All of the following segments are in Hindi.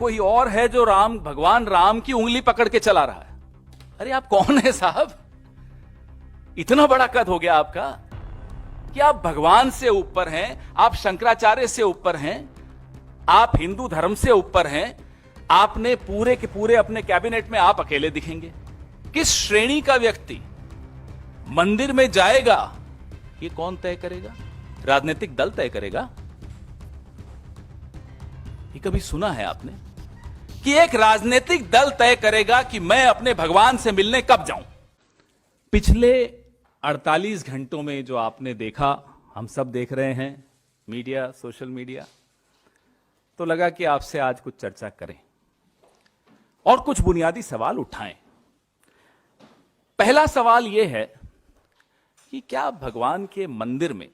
कोई और है जो भगवान राम की उंगली पकड़ के चला रहा है। अरे आप कौन है साहब? इतना बड़ा कद हो गया आपका कि आप भगवान से ऊपर हैं, आप शंकराचार्य से ऊपर हैं, आप हिंदू धर्म से ऊपर हैं। आपने पूरे के पूरे अपने कैबिनेट में आप अकेले दिखेंगे। किस श्रेणी का व्यक्ति मंदिर में जाएगा ये कौन तय करेगा? राजनीतिक दल तय करेगा? ये कभी सुना है आपने कि एक राजनीतिक दल तय करेगा कि मैं अपने भगवान से मिलने कब जाऊं? पिछले 48 घंटों में जो आपने देखा, हम सब देख रहे हैं, मीडिया, सोशल मीडिया, तो लगा कि आपसे आज कुछ चर्चा करें और कुछ बुनियादी सवाल उठाएं। पहला सवाल यह है कि क्या भगवान के मंदिर में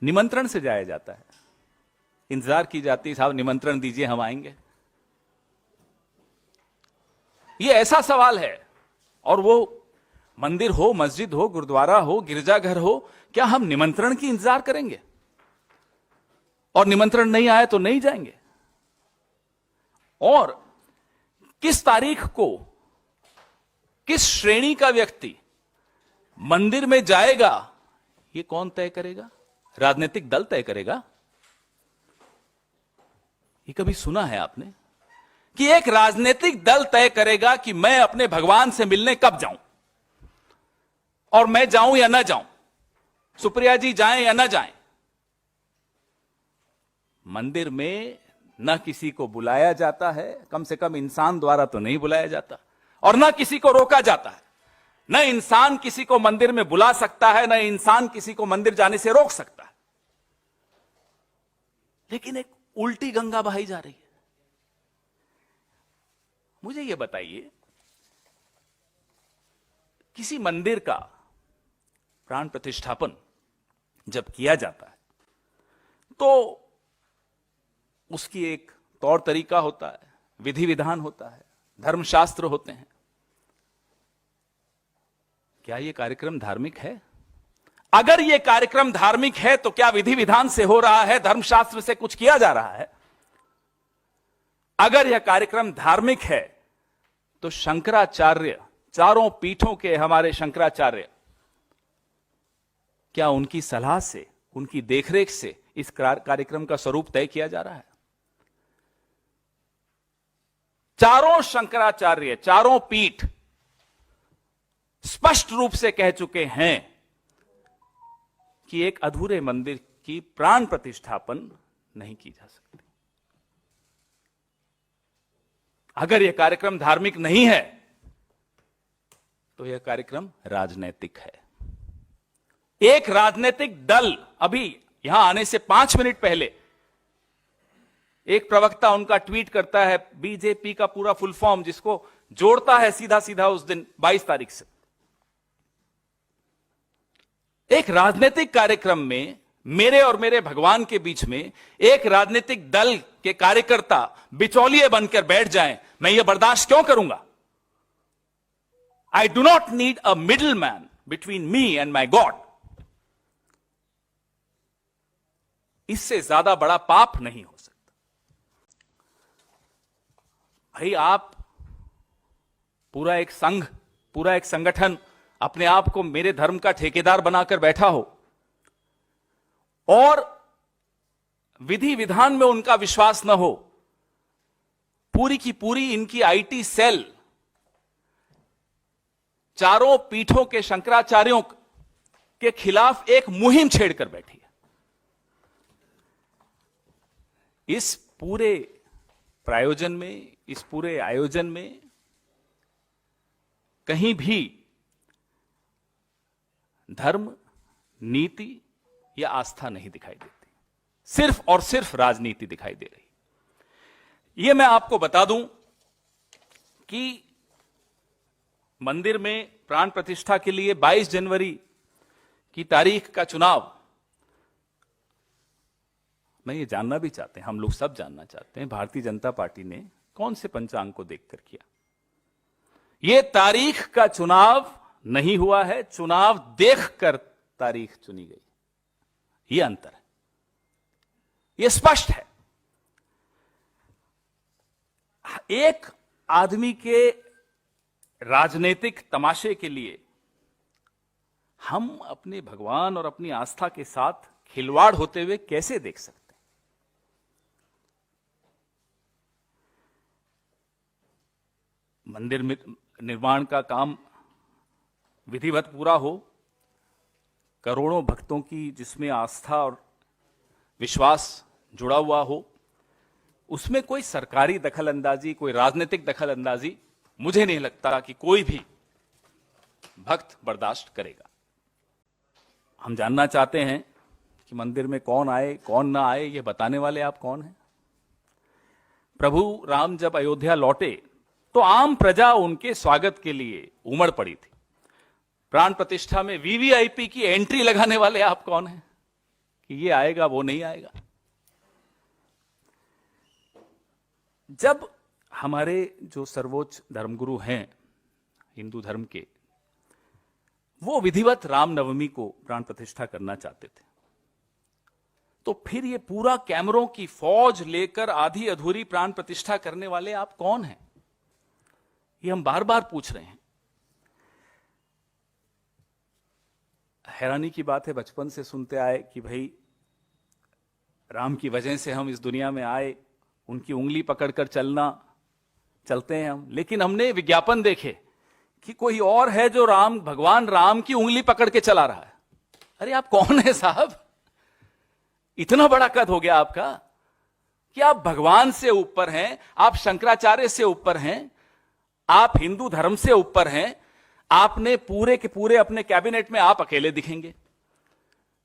निमंत्रण से जाया जाता है? इंतजार की जाती है, साहब निमंत्रण दीजिए हम आएंगे। यह ऐसा सवाल है, और वो मंदिर हो, मस्जिद हो, गुरुद्वारा हो, गिरजाघर हो, क्या हम निमंत्रण की इंतजार करेंगे और निमंत्रण नहीं आए तो नहीं जाएंगे? और किस तारीख को किस श्रेणी का व्यक्ति मंदिर में जाएगा ये कौन तय करेगा? राजनीतिक दल तय करेगा? ये कभी सुना है आपने कि एक राजनीतिक दल तय करेगा कि मैं अपने भगवान से मिलने कब जाऊं, और मैं जाऊं या ना जाऊं, सुप्रिया जी जाएं या ना जाएं? मंदिर में न किसी को बुलाया जाता है, कम से कम इंसान द्वारा तो नहीं बुलाया जाता, और न किसी को रोका जाता है। न इंसान किसी को मंदिर में बुला सकता है, न इंसान किसी को मंदिर जाने से रोक सकता है। लेकिन एक उल्टी गंगा बहाई जा रही है। मुझे यह बताइए, किसी मंदिर का प्राण प्रतिष्ठापन जब किया जाता है तो उसकी एक तौर तरीका होता है, विधि विधान होता है, धर्मशास्त्र होते हैं। क्या यह कार्यक्रम धार्मिक है? अगर यह कार्यक्रम धार्मिक है तो क्या विधि विधान से हो रहा है, धर्मशास्त्र से कुछ किया जा रहा है? अगर यह कार्यक्रम धार्मिक है तो शंकराचार्य, चारों पीठों के हमारे शंकराचार्य, क्या उनकी सलाह से, उनकी देखरेख से इस कार्यक्रम का स्वरूप तय किया जा रहा है? चारों शंकराचार्य, चारों पीठ स्पष्ट रूप से कह चुके हैं कि एक अधूरे मंदिर की प्राण प्रतिष्ठापन नहीं की जा सकती। अगर यह कार्यक्रम धार्मिक नहीं है तो यह कार्यक्रम राजनैतिक है। एक राजनीतिक दल, अभी यहां आने से 5 मिनट पहले एक प्रवक्ता उनका ट्वीट करता है, बीजेपी का पूरा फुल फॉर्म, जिसको जोड़ता है सीधा सीधा उस दिन 22 तारीख से। एक राजनीतिक कार्यक्रम में मेरे और मेरे भगवान के बीच में एक राजनीतिक दल के कार्यकर्ता बिचौलिए बनकर बैठ जाएं, मैं यह बर्दाश्त क्यों करूंगा? I do not need a middle man between me and my God. इससे ज्यादा बड़ा पाप नहीं हो सकता। भाई, आप पूरा एक संघ, पूरा एक संगठन अपने आप को मेरे धर्म का ठेकेदार बनाकर बैठा हो और विधि विधान में उनका विश्वास न हो, पूरी की पूरी इनकी आईटी सेल चारों पीठों के शंकराचार्यों के खिलाफ एक मुहिम छेड़कर बैठी है। इस पूरे प्रायोजन में, इस पूरे आयोजन में कहीं भी धर्म, नीति या आस्था नहीं दिखाई देती, सिर्फ और सिर्फ राजनीति दिखाई दे रही। यह मैं आपको बता दूं कि मंदिर में प्राण प्रतिष्ठा के लिए 22 जनवरी की तारीख का चुनाव, मैं ये जानना भी चाहते हैं, हम लोग सब जानना चाहते हैं, भारतीय जनता पार्टी ने कौन से पंचांग को देखकर किया? यह तारीख का चुनाव नहीं हुआ है, चुनाव देखकर तारीख चुनी गई। यह अंतर है, यह स्पष्ट है। एक आदमी के राजनीतिक तमाशे के लिए हम अपने भगवान और अपनी आस्था के साथ खिलवाड़ होते हुए कैसे देख सकते हैं? मंदिर में निर्माण का काम विधिवत पूरा हो, करोड़ों भक्तों की जिसमें आस्था और विश्वास जुड़ा हुआ हो, उसमें कोई सरकारी दखलंदाजी, कोई राजनीतिक दखलंदाजी मुझे नहीं लगता कि कोई भी भक्त बर्दाश्त करेगा। हम जानना चाहते हैं कि मंदिर में कौन आए कौन ना आए, ये बताने वाले आप कौन हैं? प्रभु राम जब अयोध्या लौटे तो आम प्रजा उनके स्वागत के लिए उमड़ पड़ी थी। प्राण प्रतिष्ठा में वीवीआईपी की एंट्री लगाने वाले आप कौन हैं कि ये आएगा वो नहीं आएगा? जब हमारे जो सर्वोच्च धर्मगुरु हैं हिंदू धर्म के, वो विधिवत रामनवमी को प्राण प्रतिष्ठा करना चाहते थे, तो फिर ये पूरा कैमरों की फौज लेकर आधी अधूरी प्राण प्रतिष्ठा करने वाले आप कौन हैं? ये हम बार बार पूछ रहे हैं। हैरानी की बात है, बचपन से सुनते आए कि भाई राम की वजह से हम इस दुनिया में आए, उनकी उंगली पकड़कर चलते हैं हम। लेकिन हमने विज्ञापन देखे कि कोई और है जो भगवान राम की उंगली पकड़ के चला रहा है। अरे आप कौन है साहब? इतना बड़ा कद हो गया आपका कि आप भगवान से ऊपर हैं, आप शंकराचार्य से ऊपर हैं, आप हिंदू धर्म से ऊपर हैं। आपने पूरे के पूरे अपने कैबिनेट में आप अकेले दिखेंगे,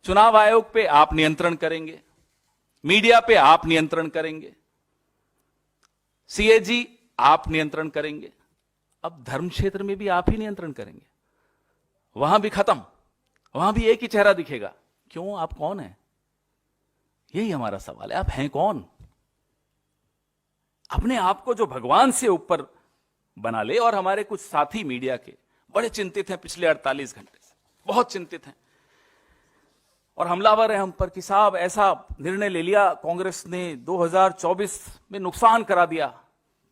चुनाव आयोग पे आप नियंत्रण करेंगे, मीडिया पे आप नियंत्रण करेंगे, सीएजी आप नियंत्रण करेंगे, अब धर्म क्षेत्र में भी आप ही नियंत्रण करेंगे। वहां भी खत्म, वहां भी एक ही चेहरा दिखेगा। क्यों? आप कौन हैं? यही हमारा सवाल है। आप हैं कौन? अपने आप को जो भगवान से ऊपर बना ले। और हमारे कुछ साथी मीडिया के बड़े चिंतित हैं, पिछले 48 घंटे से बहुत चिंतित हैं और हमलावर हैं हम पर कि साहब ऐसा निर्णय ले लिया कांग्रेस ने, 2024 में नुकसान करा दिया।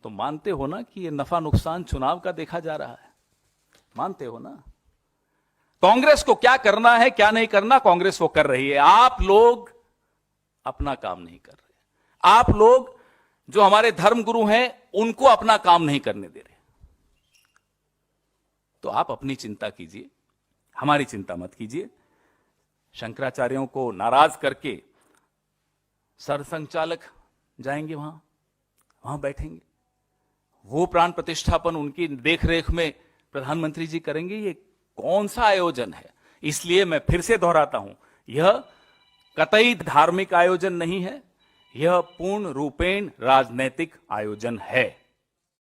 तो मानते हो ना कि ये नफा नुकसान चुनाव का देखा जा रहा है? मानते हो ना? कांग्रेस को क्या करना है क्या नहीं करना, कांग्रेस वो कर रही है। आप लोग अपना काम नहीं कर रहे। आप लोग जो हमारे धर्मगुरु हैं उनको अपना काम नहीं करने दे रहे। तो आप अपनी चिंता कीजिए, हमारी चिंता मत कीजिए। शंकराचार्यों को नाराज करके सरसंघचालक जाएंगे, वहां बैठेंगे, वो प्राण प्रतिष्ठापन उनकी देखरेख में प्रधानमंत्री जी करेंगे। ये कौन सा आयोजन है? इसलिए मैं फिर से दोहराता हूं, यह कतई धार्मिक आयोजन नहीं है, यह पूर्ण रूपेण राजनैतिक आयोजन है।